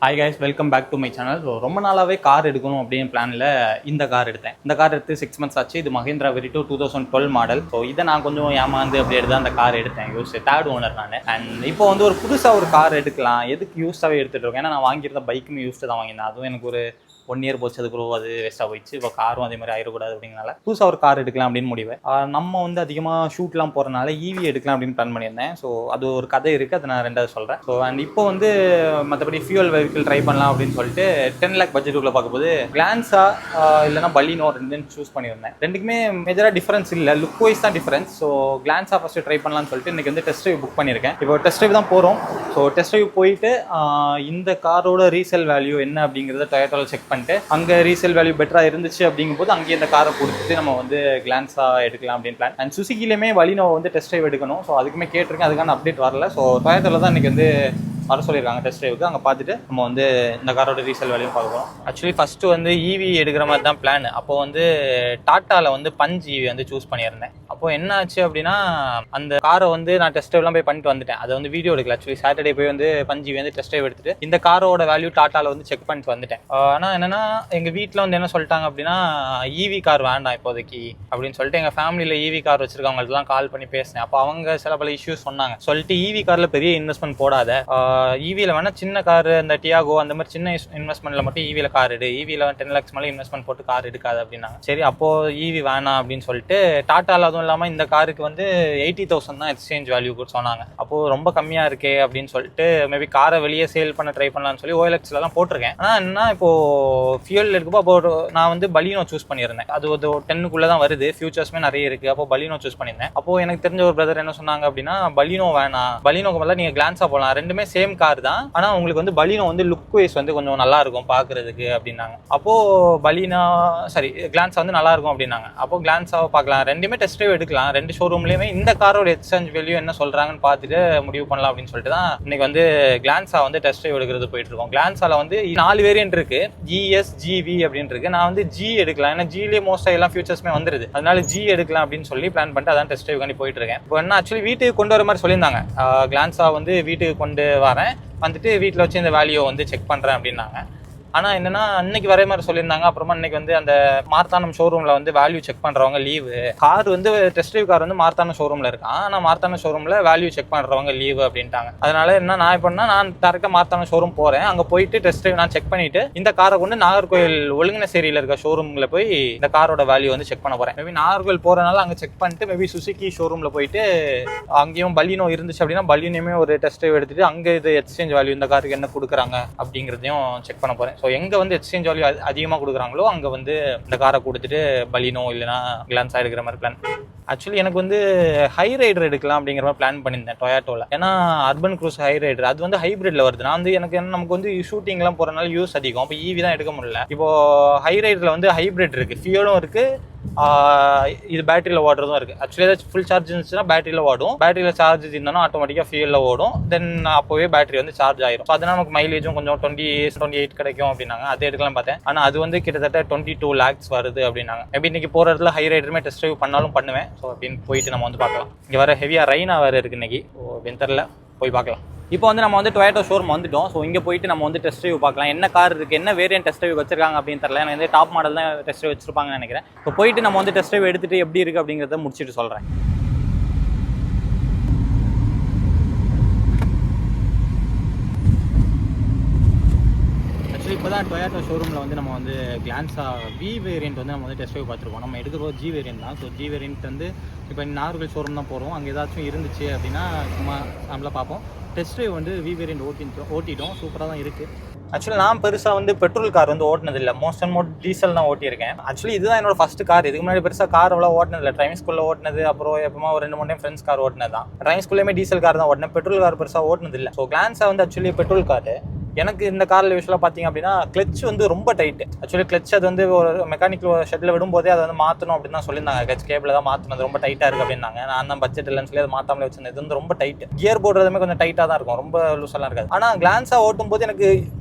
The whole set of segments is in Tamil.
Hi guys, welcome back to my channel. So ரொம்ப நாளாகவே கார் எடுக்கணும் அப்படின்னு பிளானில் இந்த கார் எடுத்தேன். இந்த கார் எடுத்து 6 months ஆச்சு. இது மஹேந்திரா வெரிட்டோ 2012 மாடல். ஸோ இதை நான் கொஞ்சம் ஏமாந்து அப்படி எடுத்து அந்த கார் எடுத்தேன். தேர்ட் ஓனர் நான். அண்ட் இப்போ வந்து ஒரு புதுசாக ஒரு கார் எடுக்கலாம், எதுக்கு யூஸாகவே எடுத்துகிட்டு இருக்கேன். ஏன்னா நான் வாங்கியிருந்த பைக்குமே யூஸ்டு தான் வாங்கியிருந்தேன். அதுவும் எனக்கு ஒரு 1 year போச்சு, அதுக்கு அது வேஸ்ட்டாக போயிடுச்சு. இப்போ காரும் அதே மாதிரி ஆயிடக்கூடாது அப்படிங்கிறனால புதுசாக ஒரு கார் எடுக்கலாம் அப்படின்னு முடிவு. நம்ம வந்து அதிகமாக ஷூட்லாம் போகிறனால ஈவி எடுக்கலாம் அப்படின்னு பிளான் பண்ணியிருந்தேன். ஸோ அது ஒரு கதை இருக்குது, அதை நான் ரெண்டாவது சொல்கிறேன். ஸோ அண்ட் இப்போ வந்து மற்றபடி ஃபியூல் வெஹிக்கிள் ட்ரை பண்ணலாம் அப்படின்னு சொல்லிட்டு 10 lakh பட்ஜெட்டுக்குள்ளே பார்க்கும்போது கிளான்ஸா இல்லைனா பலினோ ரெண்டு சூஸ் பண்ணியிருந்தேன். ரெண்டுக்குமே மேஜராக டிஃபரன்ஸ் இல்லை, லுக் வைஸ் தான் difference. So Glanza first try பண்ணலாம்னு சொல்லிட்டு இன்றைக்கி வந்து டெஸ்ட் ட்ரைவ் புக் பண்ணியிருக்கேன். இப்போ டெஸ்ட் ட்ரைவ் தான் போகிறோம். ஸோ டெஸ்ட் ட்ரைவ் போயிட்டு இந்த காரோட ரீசேல் வேல்யூ என்ன அப்படிங்கிறத டொயோட்டாவில் செக் பண்ணிட்டு அங்கே ரீசேல் வேல்யூ பெட்டராக இருந்துச்சு அப்படிங்கும்போது அங்கேயே இந்த காரை கொடுத்துட்டு நம்ம வந்து கிளான்ஸா எடுக்கலாம் அப்படின்னு பிளான். அண்ட் சுசுக்கிலையுமே வலினோ வந்து டெஸ்ட் ட்ரைவ் எடுக்கணும். ஸோ அதுக்குமே கேட்டிருக்கேன், அதுக்கான அப்டேட் வரல. ஸோ டொயோட்டாவில் தான் இன்றைக்கி வந்து வர சொல்லியிருக்காங்க டெஸ்ட் ட்ரைவுக்கு. அங்கே பார்த்துட்டு நம்ம வந்து இந்த காரோட ரீசேல் வேல்யூ பார்க்குறோம். ஆக்சுவலி ஃபஸ்ட்டு வந்து ஈவி எடுக்கிற மாதிரி தான் பிளான். அப்போ வந்து டாட்டாவில் வந்து பஞ்ச் ஈவி வந்து சூஸ் பண்ணியிருந்தேன். அப்போது என்ன ஆச்சு அப்படின்னா அந்த காரை வந்து நான் டெஸ்ட் ட்ரைவ்லாம் போய் பண்ணிட்டு வந்துட்டேன். அதை வந்து வீடியோ எடுக்கல. ஆக்சுவலி சாட்டர்டே போய் வந்து பஞ்ச் ஈவி வந்து டெஸ்ட் ட்ரைவ் எடுத்துட்டு இந்த காரோட வேல்யூ டாட்டாவில் வந்து செக் பண்ணிட்டு வந்துட்டேன். ஆனால் என்னன்னா எங்கள் வீட்டில் வந்து என்ன சொல்லிட்டாங்க அப்படின்னா ஈவி கார் வேண்டாம் இப்போதைக்கு அப்படின்னு சொல்லிட்டு எங்கள் ஃபேமிலியில் ஈவி கார் வச்சிருக்கவங்கள்ட்டலாம் கால் பண்ணி பேசினேன். அப்போ அவங்க சில பல இஷ்யூஸ் சொன்னாங்க. சொல்லிட்டு ஈவி காரில் பெரிய இன்வெஸ்ட்மெண்ட் போடாத, ஈவியில் வேணால் சின்ன கார் இந்த டியாகோ அந்த மாதிரி சின்ன இன்வெஸ்ட்மெண்ட்டில் மட்டும் ஈவியில் கார் எடு, ஈவியில் 10 lakhs மேலே இன்வெஸ்ட்மெண்ட் போட்டு கார் எடுக்காது அப்படின்னாங்க. சரி அப்போது ஈவி வேணாம் அப்படின்னு சொல்லிட்டு டாட்டாவில் அதுவும் இல்லாமல் இந்த காருக்கு வந்து 80,000 தான் எக்ஸ்சேஞ்ச் வேல்யூ சொன்னாங்க. அப்போது ரொம்ப கம்மியாக இருக்கே அப்படின்னு சொல்லிட்டு மேபி காரை வெளியே சேல் பண்ண ட்ரை பண்ணலான்னு சொல்லி OLXலாம் போட்டிருக்கேன். ஆனால் என்ன இப்போது ஃபியூல் எடுக்கப்போ அப்போ நான் வந்து பலினோ சூஸ் பண்ணியிருந்தேன். அது ஒரு 10க்குள்ளே தான் வருது, ஃபியூச்சர்ஸ்மே நிறைய இருக்குது. அப்போ பலினோ சூஸ் பண்ணியிருந்தேன். அப்போது எனக்கு தெரிஞ்ச ஒரு பிரதர் என்ன சொன்னாங்க அப்படின்னா பலினோ வேணாம், பலினோக்கு மேலே நீங்கள் கிளான்ஸாக போகலாம், ரெண்டுமே சேம் கார் தான், ஆனால் உங்களுக்கு வந்து பலினோ வந்து லுக் வைஸ் வந்து கொஞ்சம் நல்லா இருக்கும் பார்க்கறதுக்கு அப்படின்னாங்க. அப்போது பலினா சரி கிளான்ஸா வந்து நல்லா இருக்கும் அப்படின்னாங்க. அப்போது கிளான்ஸாவை பார்க்கலாம், ரெண்டுமே டெஸ்ட் ட்ரைவ் எடுக்கலாம். ரெண்டு ஷோரூம்லேயுமே இந்த காரோட எக்ஸ்சேஞ்ச் வேல்யூ என்ன சொல்கிறாங்கன்னு பார்த்துட்டு முடிவு பண்ணலாம் அப்படின்னு சொல்லிட்டு தான் இன்னைக்கு வந்து கிளான்ஸா வந்து டெஸ்ட் ட்ரைவ் எடுக்கிறது போயிட்டு இருக்கோம். கிளான்ஸால வந்து 4 வேரியன்ட் இருக்கு, GS GV அப்படின்னு இருக்கு. நான் வந்து G எடுக்கலாம், ஏன்னா Gலேயே மோஸ்ட்டாக எல்லாம் ஃபியூச்சர்ஸ்மே வந்துருது, அதனால G எடுக்கலாம் அப்படின்னு சொல்லி பிளான் பண்ணிட்டு அதான் டெஸ்ட் ட்ரைவ் போயிட்டு இருக்கேன். இப்போ என்ன ஆக்சுவலி வீட்டுக்கு கொண்டு வர மாதிரி சொல்லியிருந்தாங்க. கிளான்ஸா வந்து வீட்டுக்கு கொண்டு வரேன், வந்துட்டு வீட்டில் வச்சு இந்த வேல்யூ வந்து செக் பண்ணுறேன் அப்படின்னாங்க. ஆனால் என்னன்னா இன்னைக்கு வர மாதிரி சொல்லியிருந்தாங்க. அப்புறமா இன்னைக்கு வந்து அந்த மார்த்தானம் ஷோரூமில் வந்து வேல்யூ செக் பண்ணுறவங்க லீவு, கார் வந்து டெஸ்ட் ட்ரைவ் கார் வந்து மார்த்தானம் ஷோரூமில் இருக்கான், ஆனால் மார்த்தானம் ஷோரூமில் வேல்யூ செக் பண்ணுறவங்க லீவு அப்படின்ட்டாங்க. அதனால என்ன நான் இப்போ நான் டேரெக்டாக மார்த்தானம் ஷோரூம் போகிறேன். அங்கே போயிட்டு டெஸ்ட் ட்ரைவ் நான் செக் பண்ணிட்டு இந்த காரை கொண்டு நாகர்கோவில் ஒழுங்கினசேரியில் இருக்க ஷோரூமில் போய் இந்த காரோட வேல்யூ வந்து செக் பண்ண போகிறேன். மேபி நாகர்கோவில் போகிறனால அங்கே செக் பண்ணிட்டு மேபி சுசுக்கி ஷோரூமில் போயிட்டு அங்கேயும் பலினோ இருந்துச்சு அப்படின்னா பலினோமே ஒரு டெஸ்ட் ட்ரைவ் எடுத்துட்டு அங்கே இது எக்ஸ்சேஞ்ச் வேல்யூ இந்த காருக்கு என்ன கொடுக்குறாங்க அப்படிங்கிறதையும் செக் பண்ண போகிறேன். ஸோ எங்கே வந்து எக்ஸ்சேஞ்ச் வேல்யூ அதிகமாக கொடுக்குறாங்களோ அங்கே வந்து இந்த காரை கொடுத்துட்டு பலினோ இல்லைனா கிளான்ஸா எடுக்கிற மாதிரி பிளான். ஆக்சுவலி எனக்கு வந்து ஹை ரைடர் எடுக்கலாம் அப்படிங்கிற மாதிரி பிளான் பண்ணியிருந்தேன் டொயோட்டோவில். ஏன்னா அர்பன் க்ரூஸ் ஹை ரைடர் அது வந்து ஹைப்ரிட்ல வருது. நான் வந்து எனக்கு நமக்கு வந்து ஷூட்டிங்லாம் போகிறனால யூஸ் அதிகம், இப்போ ஈவி தான் எடுக்க முடியல. இப்போ ஹை ரைடரில் வந்து ஹைப்ரிட் இருக்குது, ஃபியூலும் இருக்குது, இது பேட்டரியில் ஓடுறதும் இருக்குது. ஆக்சுவலி ஏதாச்சும் ஃபுல் சார்ஜ் இருந்துச்சுன்னா பேட்டரியில் ஓடும், பேட்டரியில் சார்ஜ் இருந்தாலும் ஆட்டோமேட்டிக்காக ஃபியூலில் ஓடும், தென் அப்போவே பேட்டரி வந்து சார்ஜ் ஆயிரும். ஸோ அதனால் நமக்கு மைலேஜும் கொஞ்சம் 28 கிடைக்கும் அப்படின்னாங்க. அது எடுக்கலாம் பார்த்தேன், ஆனால் அது வந்து கிட்டத்தட்ட 22 lakhs வருது அப்படின்னாங்க. மேபி இன்னைக்கு போகிற இடத்துல ஹை ரைடருமே டெஸ்ட் ட்ரைவ் பண்ணாலும் பண்ணுவேன். ஸோ அப்படின்னு போயிட்டு நம்ம வந்து பார்க்கலாம். இங்கே வர ஹெவியாக ரெயினா வேறு இருக்குது இன்னைக்கு, வின்டரில் போய் பார்க்கலாம். இப்போ வந்து நம்ம வந்து டொயோட்டோ ஷோரூம் வந்துட்டோம். ஸோ இங்கே போயிட்டு நம்ம வந்து டெஸ்ட் ட்ரைவ் பார்க்கலாம், என்ன கார் இருக்குது, என்ன வேரியன்ட் டெஸ்ட் ட்ரைவ் வச்சிருக்காங்க அப்படின்னு தெரியல. எனக்கு வந்து டாப் மாடல் தான் டெஸ்ட் ட்ரைவ் வச்சிருப்பாங்கன்னு நினைக்கிறேன். இப்போ போயிட்டு நம்ம வந்து டெஸ்ட் ட்ரைவ் எடுத்துகிட்டு எப்படி இருக்குது அப்படிங்கிறத முடிச்சுட்டு சொல்கிறேன். ஆக்சுவலி இப்போ தான் டொயோட்டோ ஷோரூமில் வந்து நம்ம வந்து கிளான்ஸா V வேரியன்ட் வந்து நம்ம வந்து டெஸ்ட் ட்ரைவ் பார்த்துருக்கோம். நம்ம எடுக்கிறோம் G வேரியன்ட் தான். ஸோ G வேரியன்ட் வந்து இப்போ நாகர்கோவில் ஷோரூம் தான் போகிறோம். அங்கே ஏதாச்சும் இருந்துச்சு அப்படின்னா சும்மா நம்மளாக பார்ப்போம். டெஸ்ட் ட்ரைவ் வந்து V வேரியன்ட் ஓட்டிட்டோம், சூப்பராக தான் இருக்குது. ஆக்சுவலி நான் பெருசாக வந்து பெட்ரோல் கார் வந்து ஓட்டினதில்லை, மோஸ்ட் அண்ட் மோஸ்ட் டீசல் தான் ஓட்டியிருக்கேன். ஆக்சுவலி இதுதான் என்னோட ஃபஸ்ட்டு கார். இதுக்கு முன்னாடி பெருசாக கார் அவ்வளோ ஓட்டினதில்லை. ட்ரைவிங் ஸ்கூலில் ஓட்டினது, அப்புறம் எப்போமா ஒரு 2-3 டைம் ஃப்ரெண்ட்ஸ் கார் ஓட்டினது தான். ட்ரைவிங் ஸ்கூல்லேயுமே டீசல் கார் தான் ஓட்டினேன், பெட்ரோல் கார் பெருசாக ஓட்டினதில்லை. ஸோ கிளான்ஸா வந்து ஆக்சுவலி பெட்ரோல் கார். எனக்கு இந்த காரில் யூஸ்வலாக பார்த்தீங்க அப்படின்னா கிளச் வந்து ரொம்ப டைட்டு. ஆக்சுவலி கிளச் அது வந்து ஒரு மெக்கானிக் ஷெட்டில் விடும்போதே அதை வந்து மாற்றணும் அப்படின்னு தான் சொல்லியிருந்தாங்க. கிளச் கேபிள் தான் மாற்றணும், அது ரொம்ப டைட்டாக இருக்குது அப்படின்னாங்க. நான் தான் பட்ஜெட் இல்லைன்னு சொல்லி அதை மாற்றாமலே வச்சிருந்தேன். இது வந்து ரொம்ப டைட், கியர் போடுறதுமே கொஞ்சம் டைட்டாக தான் இருக்கும், ரொம்ப லூஸெல்லாம் இருக்காது. ஆனால் கிளான்ஸா ஓட்டும் போது எனக்கு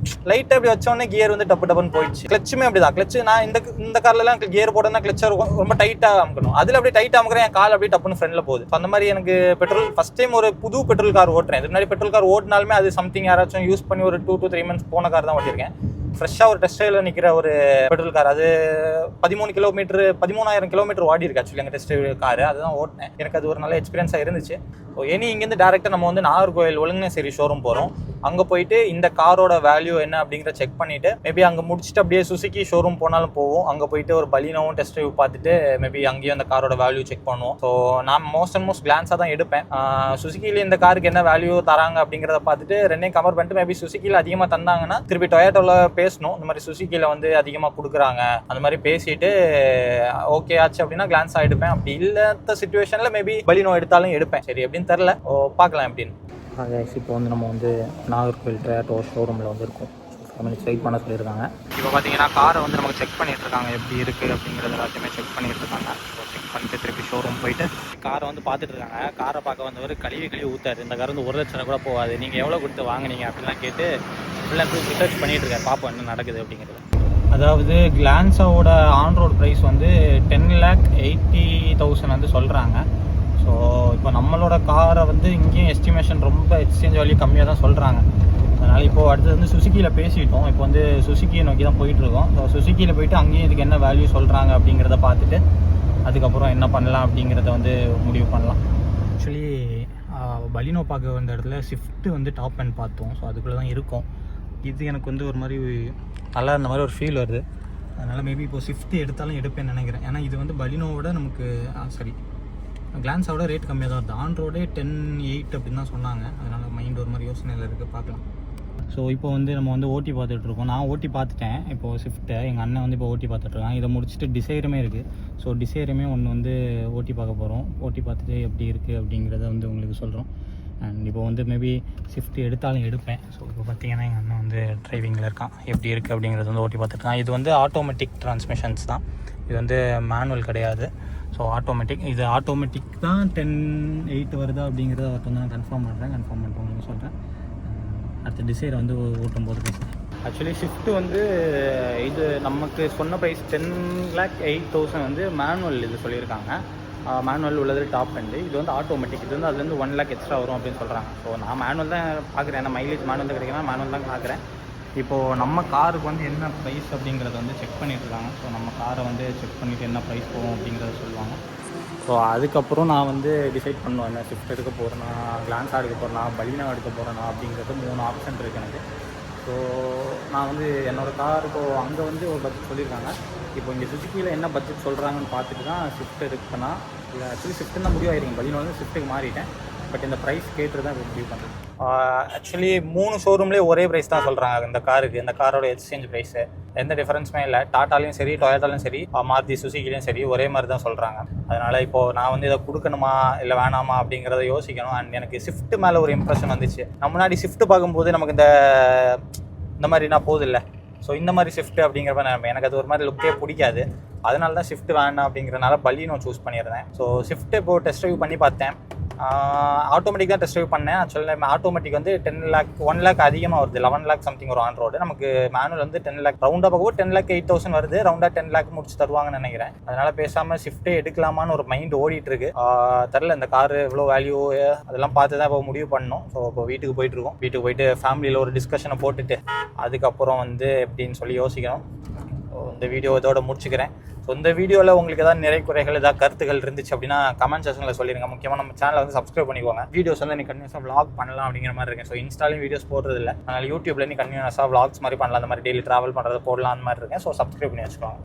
லைட்டாக அப்படி வச்சோடனே கியர் வந்து டப்புன்னு போயிடுச்சு. கிளச்சுமே அப்படி தான். கிளச்சு நான் இந்த கார்லலாம் கியர் போட்டோம்னா கிளச்சை ரொம்ப டைட்டாக அமுக்கணும், அதில் அப்படியே டைட்டாக அமுக்கிறேன், என் கால் அப்படியே டப்புன்னு ஃப்ரெண்டில் போகுது. அந்த மாதிரி எனக்கு பெட்ரோல் ஃபஸ்ட் டைம் ஒரு புது பெட்ரோல் கார் ஓட்டுறேன். இது முன்னாடி பெட்ரோல் கார் ஓட்டினாலுமே அது சம்திங் யாராச்சும் யூஸ் பண்ணி ஒரு 2 to to 3 months போன கார் தான் ஓட்டியிருக்கேன். ஃப்ரெஷ்ஷாக ஒரு டெஸ்ட் ட்ரைவில் நிற்கிற ஒரு பெட்ரோல் கார், அது 13,000 கிலோமீட்டர் ஓடி இருக்கு ஆக்சுவலி எங்கள் டெஸ்ட் ட்ரைவ் கார். அதுதான் ஓட்டினேன். எனக்கு அது ஒரு நல்ல எக்ஸ்பீரியன்ஸாக இருந்துச்சு. ஸோ இங்கேருந்து டேரெக்டாக நம்ம வந்து நாகர்கோவில் ஒழுங்கினேசேரி ஷோரூம் போகிறோம். அங்கே போயிட்டு இந்த காரோட வேல்யூ என்ன அப்படிங்கிற செக் பண்ணிவிட்டு மேபி அங்கே முடிச்சுட்டு அப்படியே சுசுக்கி ஷோரூம் போனாலும் போவோம். அங்கே போயிட்டு ஒரு பலினோவும் டெஸ்ட் ட்ரைவ் பார்த்துட்டு மேபி அங்கேயும் அந்த காரோட வேல்யூ செக் பண்ணுவோம். ஸோ நான் மோஸ்ட் கிளான்ஸாக தான் எடுப்பேன். சுசுக்கியில் இந்த காருக்கு என்ன வேல்யூ தராங்க அப்படிங்கிறத பார்த்துட்டு ரெண்டையும் கம்பேர் பண்ணிட்டு மேபி சுசுக்கியில் அதிகமாக தந்தாங்கன்னா திருப்பி டொயோட்டாவில் பேசணும். இந்த மாதிரி சுசுக்கியில் வந்து அதிகமாக கொடுக்குறாங்க அந்த மாதிரி பேசிட்டு ஓகே ஆச்சு அப்படின்னா கிளான்ஸாக எடுப்பேன். அப்படி இல்லாத சிச்சுவேஷனில் மேபி பலினோ எடுத்தாலும் எடுப்பேன். சரி எப்படின்னு தெரில, பார்க்கலாம் எப்படின்னு. இப்போ வந்து நம்ம வந்து நாகர்கோவில் டொயோட்டோ ஷோரூமில் வந்து இருக்கோம். வெயிட் பண்ண சொல்லியிருக்காங்க. இப்போ பார்த்தீங்கன்னா காரை வந்து நமக்கு செக் பண்ணிட்டு இருக்காங்க எப்படி இருக்குது அப்படிங்கிறது எல்லாத்தையுமே செக் பண்ணிட்டு இருக்காங்க. ஸோ செக் பண்ணிட்டு திருப்பி ஷோரூம் போயிட்டு காரை வந்து பார்த்துட்டு இருக்காங்க. காரை பார்க்க வந்தவர் கழுவி ஊற்றாரு. இந்த கார் வந்து 1 லட்சம் கூட போகாது, நீங்கள் எவ்வளோ கொடுத்து வாங்கினீங்க அப்படின்லாம் கேட்டு ஃபுல்லாக ரிசர்ச் பண்ணிட்டு இருக்காரு, பார்ப்போம் என்ன நடக்குது அப்படிங்கிறது. அதாவது கிளான்ஸாவோட ஆன் ரோட் ப்ரைஸ் வந்து 10,80,000 வந்து சொல்கிறாங்க. ஸோ இப்போ நம்மளோட காரை வந்து இங்கேயும் எஸ்டிமேஷன் ரொம்ப எக்ஸ்சேஞ்ச் வேல்யூ கம்மியாக தான் சொல்கிறாங்க. அதனால் இப்போது அடுத்தது வந்து சுசுக்கியில் பேசிட்டோம். இப்போ வந்து சுசுக்கியை நோக்கி தான் போயிட்டுருக்கோம். ஸோ சுசுக்கியில் போயிட்டு அங்கேயும் இதுக்கு என்ன வேல்யூ சொல்கிறாங்க அப்படிங்கிறத பார்த்துட்டு அதுக்கப்புறம் என்ன பண்ணலாம் அப்படிங்கிறத வந்து முடிவு பண்ணலாம். ஆக்சுவலி பலினோ பார்க்க வந்த இடத்துல ஸ்விஃப்ட்டு வந்து டாப் அண்ட் பார்த்தோம். ஸோ அதுக்குள்ளே தான் இருக்கும். இது எனக்கு வந்து ஒரு மாதிரி நல்லா இருந்த மாதிரி ஒரு ஃபீல் வருது. அதனால் மேபி இப்போ ஸ்விஃப்ட்டு எடுத்தாலும் எடுப்பேன்னு நினைக்கிறேன். ஏன்னா இது வந்து பலினோவோட நமக்கு கிளான்ஸோட ரேட் கம்மியாக தான் வருது. ஆன் ரோடே 10,800 அப்படின்னு தான் சொன்னாங்க. அதனால் மைண்ட் ஒரு மாதிரி யோசனையில் இருக்குது, பார்க்கலாம். ஸோ இப்போ வந்து நம்ம வந்து ஓட்டி பார்த்துட்ருக்கோம். நான் ஓட்டி பார்த்துட்டேன் இப்போது ஸ்விஃப்ட்டை. எங்கள் அண்ணன் வந்து இப்போ ஓட்டி பார்த்துட்ருக்கான். இதை முடிச்சுட்டு டிசைருமே இருக்குது. ஸோ டிசைருமே ஒன்று வந்து ஓட்டி பார்க்க போகிறோம். ஓட்டி பார்த்துட்டு எப்படி இருக்குது அப்படிங்கிறத வந்து உங்களுக்கு சொல்கிறோம். அண்ட் இப்போ வந்து மேபி ஸ்விஃப்ட் எடுத்தாலும் எடுப்பேன். ஸோ இப்போ பார்த்தீங்கன்னா எங்கள் அண்ணன் வந்து டிரைவிங்கில் இருக்கான். எப்படி இருக்குது அப்படிங்கிறது வந்து ஓட்டி பார்த்துட்ருக்கான். இது வந்து ஆட்டோமேட்டிக் டிரான்ஸ்மிஷன்ஸ் தான், இது வந்து மேனுவல் கிடையாது. ஸோ ஆட்டோமேட்டிக், இது ஆட்டோமேட்டிக் தான் 10,800 வருதா அப்படிங்கிறத அவர்கிட்ட வந்து நான் கன்ஃபார்ம் பண்ணிட்டு உங்களுக்கு சொல்கிறேன். அடுத்த டிசைரை வந்து ஓட்டும் போது பேசுகிறேன். ஆக்சுவலி ஷிஃப்ட்டு வந்து இது நமக்கு சொன்ன ப்ரைஸ் 10,08,000 வந்து மேனுவல் இது சொல்லியிருக்காங்க. மேனுவல் உள்ளது டாப் அண்டு. இது வந்து ஆட்டோமேட்டிக், இது வந்து அதுலேருந்து 1 lakh எக்ஸ்ட்ரா வரும் அப்படின்னு சொல்கிறாங்க. ஸோ நான் மேனுவல் தான் பார்க்குறேன். ஏன்னா மைலேஜ் மேனுவல் தான் கிடைக்குன்னா மேனுவல் தான் பார்க்குறேன். இப்போது நம்ம காருக்கு வந்து என்ன ப்ரைஸ் அப்படிங்கிறத வந்து செக் பண்ணிட்டுருக்காங்க. ஸோ நம்ம காரை வந்து செக் பண்ணிவிட்டு என்ன ப்ரைஸ் போகும் அப்படிங்கிறத சொல்லுவாங்க. ஸோ அதுக்கப்புறம் நான் வந்து டிசைட் பண்ணுவேன், என்ன ஸ்விஃப்ட் எடுக்க போகிறேன்னா, கிளான்ஸாக எடுக்க போகிறேன்னா, பலினோ எடுக்க போகிறேன்னா அப்படிங்கிறது 3 ஆப்ஷன் இருக்குது எனக்கு. ஸோ நான் வந்து என்னோடய கார் இப்போது அங்கே வந்து ஒரு பட்ஜெட் சொல்லியிருக்காங்க. இப்போ இங்கே சுசுக்கியில் என்ன பட்ஜெட் சொல்கிறாங்கன்னு பார்த்துட்டு தான் ஸ்விஃப்ட் எடுக்கணும். இல்லை ஆக்சுவலி ஸ்விஃப்ட்டு தான் முடிவாயிருங்க. பலினோ வந்து ஸ்விஃப்ட்டுக்கு மாறிட்டேன். பட் இந்த ப்ரைஸ் கேட்டு தான் முடிவு பண்ணுறேன். ஆக்சுவலி 3 ஷோரூம்லேயே ஒரே ப்ரைஸ் தான் சொல்கிறாங்க இந்த காருக்கு. இந்த காரோட எக்ஸ்சேஞ்ச் ப்ரைஸு எந்த டிஃபரன்ஸுமே இல்லை. டாட்டாலையும் சரி, டொயோட்டாலையும் சரி, மாருதி சுசுக்கிலையும் சரி ஒரே மாதிரி தான் சொல்கிறாங்க. அதனால் இப்போது நான் வந்து இதை கொடுக்கணுமா இல்லை வேணாமா அப்படிங்கிறத யோசிக்கணும். அண்ட் எனக்கு ஸ்விஃப்ட் மேலே ஒரு இம்ப்ரெஷன் வந்துச்சு. நான் முன்னாடி ஸ்விஃப்ட் பார்க்கும்போது நமக்கு இந்த மாதிரி நான் போதில்லை. ஸோ இந்த மாதிரி ஸ்விஃப்ட் அப்படிங்கிறப்ப எனக்கு அது ஒரு மாதிரி லுக்கே பிடிக்காது. அதனால தான் ஸ்விஃப்ட் வேணாம் அப்படிங்கிறனால பலினோ சூஸ் பண்ணியிருந்தேன். ஸோ ஸ்விஃப்ட் இப்போது டெஸ்ட் ட்ரைவ் பண்ணி பார்த்தேன். ஆட்டோமேட்டிக் தான் டெஸ்ட் ட்ரைவ் பண்ணேன். ஆக்சுவலி ஆட்டோமேட்டிக் வந்து 1 lakh அதிகமாக வருது, 11 lakh சம்திங் ஒரு ஆன் ரோடு. நமக்கு மேனுவல் வந்து 10 lakh ரவுண்டாக பார்க்கும்போது 10,08,000 வருது. ரவுண்டாக 10 lakh முடிச்சு தருவாங்கன்னு நினைக்கிறேன். அதனால் பேசாமல் ஸ்விஃப்ட்டே எடுக்கலாமான்னு ஒரு மைண்ட் ஓடிட்டு இருக்கு. தெரில இந்த காரு இவ்வளோ வேல்யூ அதெல்லாம் பார்த்து தான் இப்போ முடிவு பண்ணணும். ஸோ இப்போ வீட்டுக்கு போயிட்டுருக்கோம். வீட்டுக்கு போயிட்டு ஃபேமிலியில் ஒரு டிஸ்கஷனை போட்டுட்டு அதுக்கப்புறம் வந்து எப்படின்னு சொல்லி யோசிக்கணும். இந்த வீடியோ இதோட முடிச்சுக்கிறேன். ஸோ இந்த வீடியோவில் உங்களுக்கு ஏதாவது நிறை குறைகள் ஏதாவது கருத்துகள் இருந்துச்சு அப்படின்னா கமெண்ட் செக்ஷனில் சொல்லிடுங்க. முக்கியமாக நம்ம சேனலை வந்து சப்ஸ்கிரைப் பண்ணிக்கோங்க. வீடியோஸ் வந்து நீ கண்டினியூஸாக விளாக் பண்ணலாம் அப்படிங்கிற மாதிரி இருக்கேன். ஸோ இன்ஸ்டாலையும் வீடியோஸ் போடுறது இல்லை, அதனால் யூடியூப்ல நீ கண்டினியூஸாக விளாக்ஸ் மாதிரி பண்ணலாம். அந்த மாதிரி டெய்லி ட்ராவல் பண்ணுறது போடலாம் அந்த மாதிரி இருக்கேன். ஸோ சப்ஸ்கிரைப் பண்ணி வச்சுக்கோங்க.